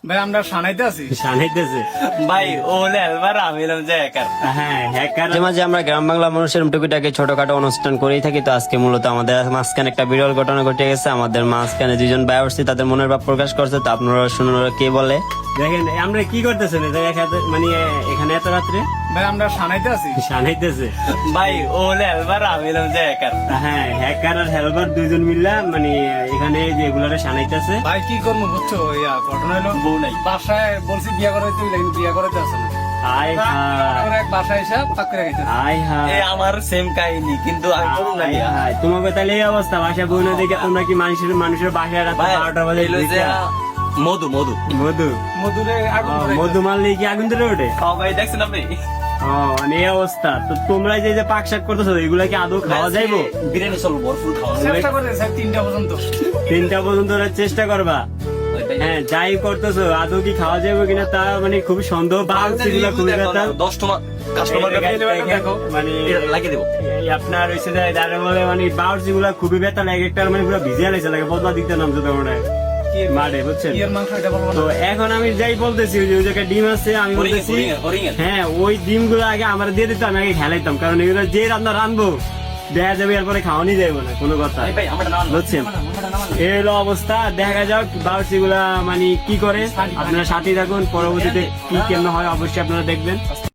ভাই আমরা সানাইতে আছি। শানাইতেছে ভাই ও হলে এলবার আমি হলাম যে হ্যাকার। হ্যাঁ হ্যাকার। মাঝে মাঝে আমরা গ্রাম বাংলা মানুষের টুকিটাকি ছোটখাটো অনুষ্ঠান করেই থাকি। তো আজকে মূলত আমাদের মাঝখানে একটা বিরল ঘটনা ঘটে গেছে। আমাদের মাঝখানে দুজন ভাই আসছে, তাদের মনের ভাব প্রকাশ করছে। তো আপনারা শুনুন ওরা কে বলে। দেখেন আমরা কি করতেছেন মানে এখানে এত রাত্রে ভাই আমরা সানাইতে আছি। শানাইতেছে। ভাই ও হলে এলবার আমি হলাম যে হ্যাকার। হ্যাঁ হ্যাকার আর হেলপার দুইজন মিললা মানে এখানে যে এগুলারে শানাইতেছে। ভাই কি করবো বুঝছো, ঘটনা হলো বউ নাই। বাসায় বলছি বিয়া করাইতে, কিন্তু বিয়া করাইতে আসে না। আয় তারপরে হায় এক বাসায় এসে পাক করে গেছে। আয় হায় এ আমার সেম কাহিনী, কিন্তু আমি করুন না দিয়া। তোমাকে তাহলে এই অবস্থা, বাসা বউ না দেখে তোমরা কি মানুষের বাসায় রাত ভাই 12টা বাজে এলো যে মধু মধু মধু মধুরে আগুন ধরাইছে। মধু মারলে কি আগুন ধরে ওঠে? ভাই দেখছেন আপনি? ও মানে এই অবস্থা। তো তোমরা যে পাক শাক করতেছো এগুলা কি আদৌ খাওয়া যাইবো? বিরিয়ানি চলবো, ভরপুর খাওয়া যাবে। চেষ্টা করে স্যার 3টা পর্যন্ত। 3টা পর্যন্ত ওরা চেষ্টা করবা। হ্যাঁ যাই করতেছো আদৌ কি খাওয়া যাবে কিনা তা মানে খুবই সন্দেহ। বাউসিগুলা খুবই ব্যথা। 10 কাস্টমার মানে লাগিয়ে দেবো। এই আপনার হইছে যে যারা বলে মানে বাউসি গুলা খুবই ব্যথা লাগে, একটা মানে পুরো ভিজিয়া লাগছে লাগে, বদলা দিতে নামছে তোমরা মাঠে, বুঝছেন? কি এর মাংস এটা বলবো তো না। এখন আমি যাই বলতেছি ওই জায়গায় ডিম আছে, আমি বলতেছি হ্যাঁ ওই ডিম গুলো আগে আমার দিয়ে দিতাম, আমি আগে খেলাইতাম, কারণ এগুলো যে রান্না রানবো দেখা যাবে এরপরে খাওয়ানি যাবো না কোনো কথা, ভাই আমরা না বুঝছেন? এই হলো অবস্থা। দেখা যাক বাউসি গুলা মানে কি করে। আপনারা সাথে থাকুন, পরবর্তীতে কি কেমন হয় অবশ্যই আপনারা দেখবেন।